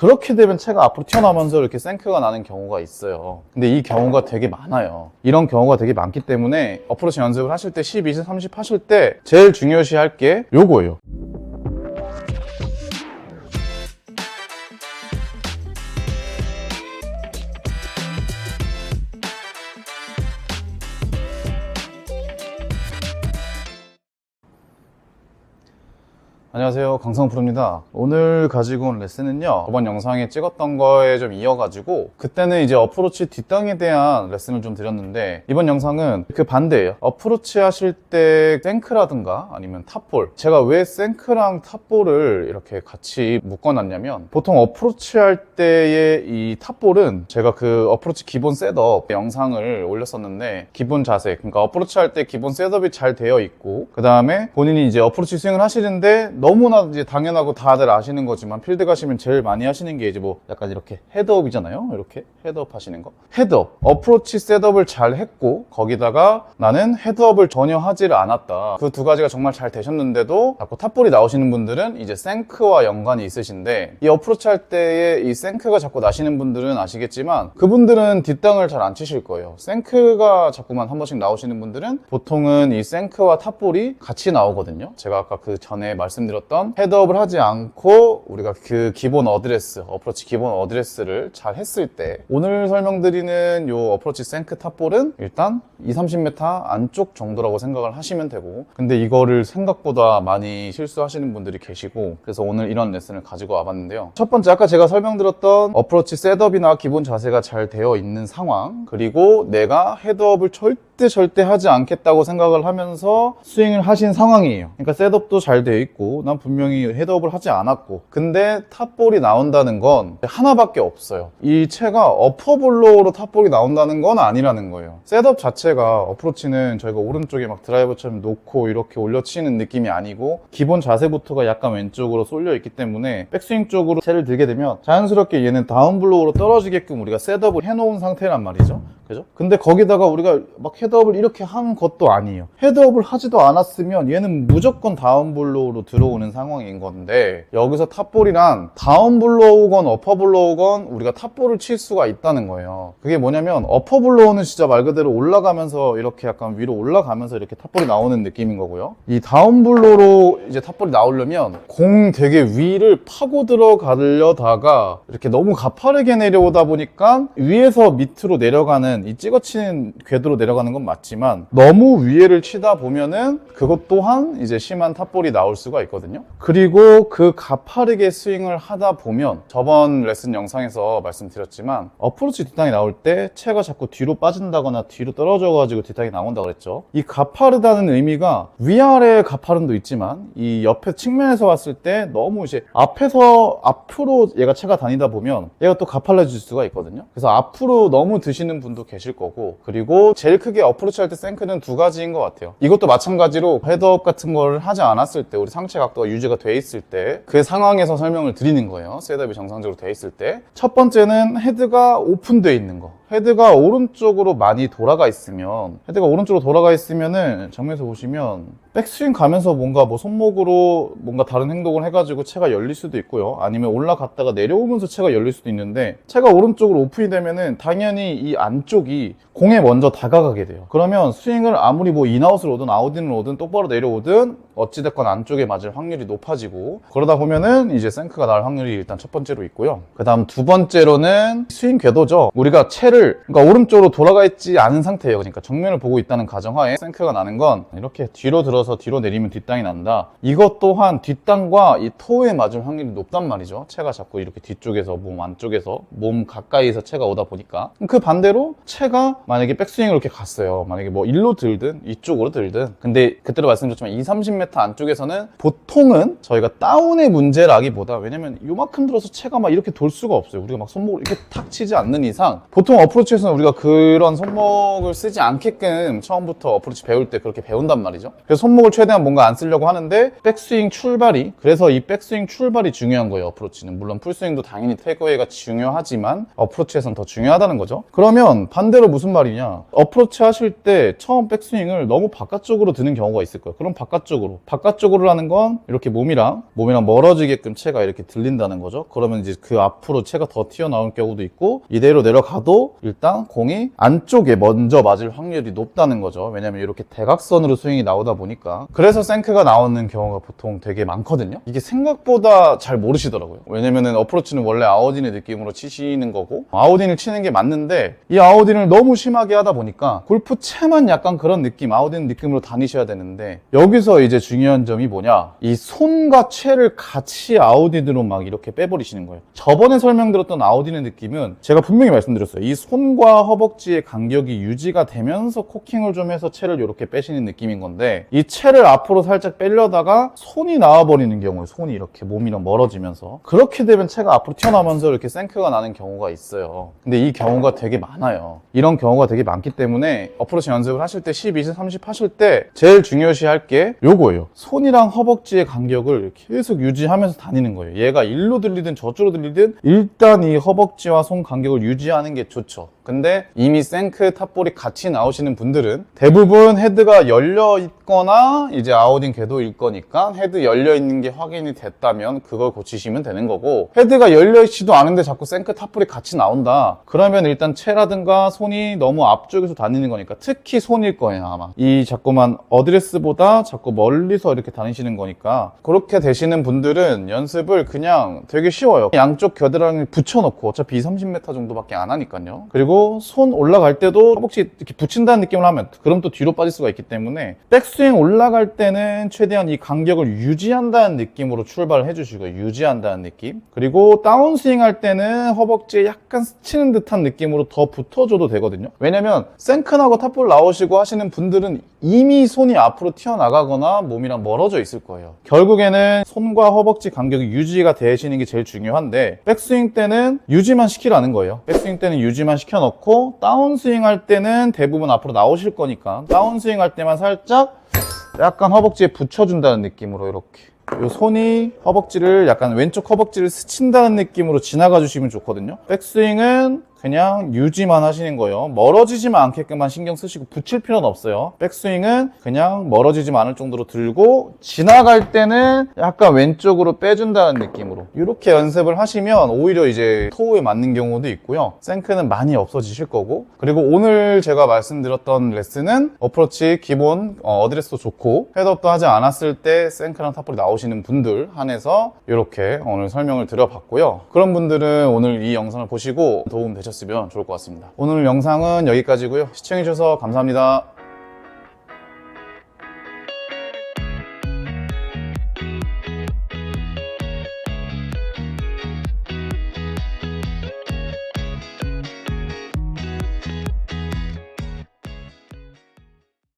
그렇게 되면 채가 앞으로 튀어나오면서 이렇게 생크가 나는 경우가 있어요. 근데 이 경우가 되게 많아요. 이런 경우가 되게 많기 때문에 어프로치 연습을 하실 때 10, 20, 30 하실 때 제일 중요시 할 게 요거예요. 안녕하세요, 강성프로입니다. 오늘 가지고 온 레슨은요, 저번 영상에 찍었던 거에 좀 이어가지고 그때는 이제 어프로치 뒷땅에 대한 레슨을 좀 드렸는데, 이번 영상은 그 반대예요. 어프로치 하실 때 생크라든가 아니면 탑볼, 제가 왜 생크랑 탑볼을 이렇게 같이 묶어놨냐면, 보통 어프로치 할 때의 이 탑볼은 제가 그 어프로치 기본 셋업 영상을 올렸었는데, 기본 자세, 그러니까 어프로치 할 때 기본 셋업이 잘 되어 있고, 그 다음에 본인이 이제 어프로치 스윙을 하시는데 너무나 이제 당연하고 다들 아시는 거지만, 필드 가시면 제일 많이 하시는 게 이제 뭐 약간 이렇게 헤드업이잖아요. 이렇게 헤드업 하시는 거. 헤드업, 어프로치 셋업을 잘 했고 거기다가 나는 헤드업을 전혀 하지를 않았다. 그 두 가지가 정말 잘 되셨는데도 자꾸 탑볼이 나오시는 분들은 이제 생크와 연관이 있으신데, 이 어프로치 할 때에 이 생크가 자꾸 나시는 분들은 아시겠지만 그분들은 뒷땅을 잘 안 치실 거예요. 생크가 자꾸만 한 번씩 나오시는 분들은 보통은 이 생크와 탑볼이 같이 나오거든요. 제가 아까 그 전에 말씀드렸던 헤드업을 하지 않고 우리가 그 기본 어드레스, 어프로치 기본 어드레스를 잘 했을 때, 오늘 설명드리는 요 어프로치 생크 탑볼은 일단 20-30m 안쪽 정도라고 생각을 하시면 되고, 근데 이거를 생각보다 많이 실수하시는 분들이 계시고, 그래서 오늘 이런 레슨을 가지고 와봤는데요. 첫 번째, 아까 제가 설명드렸던 어프로치 셋업이나 기본 자세가 잘 되어 있는 상황, 그리고 내가 헤드업을 절대 하지 않겠다고 생각을 하면서 스윙을 하신 상황이에요. 그러니까 셋업도 잘 되어 있고 난 분명히 헤드업을 하지 않았고, 근데 탑볼이 나온다는 건 하나밖에 없어요. 이 채가 어퍼블로우로 탑볼이 나온다는 건 아니라는 거예요. 셋업 자체가, 어프로치는 저희가 오른쪽에 막 드라이버처럼 놓고 이렇게 올려치는 느낌이 아니고 기본 자세부터가 약간 왼쪽으로 쏠려 있기 때문에 백스윙 쪽으로 채를 들게 되면 자연스럽게 얘는 다운블로우로 떨어지게끔 우리가 셋업을 해놓은 상태란 말이죠. 그죠? 근데 거기다가 우리가 막 헤드업을 이렇게 한 것도 아니에요. 헤드업을 하지도 않았으면 얘는 무조건 다운블로우로 들어오는 상황인 건데, 여기서 탑볼이란 다운블로우건 어퍼블로우건 우리가 탑볼을 칠 수가 있다는 거예요. 그게 뭐냐면, 어퍼블로우는 진짜 말 그대로 올라가면서 이렇게 약간 위로 올라가면서 이렇게 탑볼이 나오는 느낌인 거고요. 이 다운블로우로 이제 탑볼이 나오려면 공 되게 위를 파고 들어가려다가 이렇게 너무 가파르게 내려오다 보니까 위에서 밑으로 내려가는, 이 찍어치는 궤도로 내려가는 건 맞지만 너무 위에를 치다 보면은 그것 또한 이제 심한 탑볼이 나올 수가 있거든요. 그리고 그 가파르게 스윙을 하다 보면, 저번 레슨 영상에서 말씀드렸지만 어프로치 뒷땅이 나올 때 채가 자꾸 뒤로 빠진다거나 뒤로 떨어져가지고 뒷땅이 나온다고 그랬죠. 이 가파르다는 의미가 위아래 가파름도 있지만 이 옆에 측면에서 봤을 때 너무 이제 앞에서 앞으로 얘가 채가 다니다 보면 얘가 또 가팔라질 수가 있거든요. 그래서 앞으로 너무 드시는 분도 계실 거고, 그리고 제일 크게 어프로치 할 때 생크는 두 가지인 것 같아요. 이것도 마찬가지로 헤드업 같은 걸 하지 않았을 때, 우리 상체 각도가 유지가 돼 있을 때 그 상황에서 설명을 드리는 거예요. 셋업이 정상적으로 돼 있을 때. 첫 번째는 헤드가 오픈되어 있는 거. 헤드가 오른쪽으로 많이 돌아가 있으면, 헤드가 오른쪽으로 돌아가 있으면은 정면에서 보시면 백스윙 가면서 뭔가 뭐 손목으로 뭔가 다른 행동을 해가지고 채가 열릴 수도 있고요. 아니면 올라갔다가 내려오면서 채가 열릴 수도 있는데, 채가 오른쪽으로 오픈이 되면은 당연히 이 안쪽이 공에 먼저 다가가게 돼요. 그러면 스윙을 아무리 뭐 인아웃을 오든 아웃인을 오든 똑바로 내려오든 어찌됐건 안쪽에 맞을 확률이 높아지고, 그러다 보면은 이제 생크가 날 확률이 일단 첫 번째로 있고요. 그 다음 두 번째로는 스윙 궤도죠. 우리가 채를, 그러니까 오른쪽으로 돌아가 있지 않은 상태예요. 그러니까 정면을 보고 있다는 가정하에 생크가 나는 건 이렇게 뒤로 들어서 뒤로 내리면 뒷땅이 난다. 이것 또한 뒷땅과 이 토에 맞을 확률이 높단 말이죠. 채가 자꾸 이렇게 뒤쪽에서, 몸 안쪽에서, 몸 가까이서 채가 오다 보니까. 그 반대로 채가 만약에 백스윙을 이렇게 갔어요. 만약에 뭐 일로 들든 이쪽으로 들든, 근데 그때도 말씀드렸지만 20-30m 안쪽에서는 보통은 저희가 다운의 문제라기보다, 왜냐면 요만큼 들어서 채가 막 이렇게 돌 수가 없어요. 우리가 막 손목을 이렇게 탁 치지 않는 이상, 보통 어프로치에서는 우리가 그런 손목을 쓰지 않게끔 처음부터 어프로치 배울 때 그렇게 배운단 말이죠. 그래서 손목을 최대한 뭔가 안 쓰려고 하는데 백스윙 출발이, 그래서 이 백스윙 출발이 중요한 거예요. 어프로치는 물론 풀스윙도 당연히 테이크어웨이가 중요하지만 어프로치에선 더 중요하다는 거죠. 그러면 반대로 무슨 말이냐, 어프로치 하실 때 처음 백스윙을 너무 바깥쪽으로 드는 경우가 있을 거예요. 그럼 바깥쪽으로라는 건 이렇게 몸이랑 멀어지게끔 채가 이렇게 들린다는 거죠. 그러면 이제 그 앞으로 채가 더 튀어나올 경우도 있고, 이대로 내려가도 일단 공이 안쪽에 먼저 맞을 확률이 높다는 거죠. 왜냐면 이렇게 대각선으로 스윙이 나오다 보니까. 그래서 생크가 나오는 경우가 보통 되게 많거든요. 이게 생각보다 잘 모르시더라고요. 왜냐면은 어프로치는 원래 아웃인의 느낌으로 치시는 거고, 아웃인을 치는 게 맞는데 이 아웃인을 너무 심하게 하다 보니까 골프 채만 약간 그런 느낌, 아웃인 느낌으로 다니셔야 되는데, 여기서 이제 중요한 점이 뭐냐, 이 손과 채를 같이 아웃인으로 막 이렇게 빼버리시는 거예요. 저번에 설명드렸던 아웃인의 느낌은 제가 분명히 말씀드렸어요. 이 손과 허벅지의 간격이 유지가 되면서 코킹을 좀 해서 채를 이렇게 빼시는 느낌인 건데, 이 채를 앞으로 살짝 빼려다가 손이 나와버리는 경우에, 손이 이렇게 몸이랑 멀어지면서, 그렇게 되면 채가 앞으로 튀어나오면서 이렇게 생크가 나는 경우가 있어요. 근데 이 경우가 되게 많아요. 이런 경우가 되게 많기 때문에 어프로치 연습을 하실 때 10, 20, 30 하실 때 제일 중요시할 게 요거예요. 손이랑 허벅지의 간격을 계속 유지하면서 다니는 거예요. 얘가 일로 들리든 저쪽으로 들리든 일단 이 허벅지와 손 간격을 유지하는 게 좋죠. 근데 이미 생크 탑볼이 같이 나오시는 분들은 대부분 헤드가 열려 있거나 이제 아웃인 궤도일 거니까, 헤드 열려 있는 게 확인이 됐다면 그걸 고치시면 되는 거고, 헤드가 열려 있지도 않은데 자꾸 생크 탑볼이 같이 나온다, 그러면 일단 채라든가 손이 너무 앞쪽에서 다니는 거니까, 특히 손일 거예요 아마. 이 자꾸만 어드레스보다 자꾸 멀리서 이렇게 다니시는 거니까, 그렇게 되시는 분들은 연습을 그냥 되게 쉬워요. 양쪽 겨드랑이를 붙여놓고, 어차피 20-30m 정도밖에 안 하니까요. 그리고 손 올라갈 때도 허벅지 이렇게 붙인다는 느낌을 하면 그럼 또 뒤로 빠질 수가 있기 때문에, 백스윙 올라갈 때는 최대한 이 간격을 유지한다는 느낌으로 출발을 해주시고, 유지한다는 느낌. 그리고 다운스윙 할 때는 허벅지에 약간 스치는 듯한 느낌으로 더 붙어줘도 되거든요. 왜냐면 생크나고 탑볼 나오시고 하시는 분들은 이미 손이 앞으로 튀어나가거나 몸이랑 멀어져 있을 거예요. 결국에는 손과 허벅지 간격이 유지가 되시는 게 제일 중요한데, 백스윙 때는 유지만 시키라는 거예요. 백스윙 때는 유지만 시켜놓고, 다운스윙 할 때는 대부분 앞으로 나오실 거니까 다운스윙 할 때만 살짝 약간 허벅지에 붙여준다는 느낌으로, 이렇게 요 손이 허벅지를 약간 왼쪽 허벅지를 스친다는 느낌으로 지나가 주시면 좋거든요. 백스윙은 그냥 유지만 하시는 거예요. 멀어지지만 않게끔만 신경 쓰시고, 붙일 필요는 없어요. 백스윙은 그냥 멀어지지 않을 정도로 들고, 지나갈 때는 약간 왼쪽으로 빼준다는 느낌으로 이렇게 연습을 하시면 오히려 이제 토우에 맞는 경우도 있고요. 생크는 많이 없어지실 거고, 그리고 오늘 제가 말씀드렸던 레슨은 어프로치 기본 어드레스도 좋고 헤드업도 하지 않았을 때 생크랑 탑볼이 나오시는 분들 한해서 이렇게 오늘 설명을 드려봤고요. 그런 분들은 오늘 이 영상을 보시고 도움 되셨으면 좋을 것 같습니다. 오늘 영상은 여기까지고요. 시청해주셔서 감사합니다.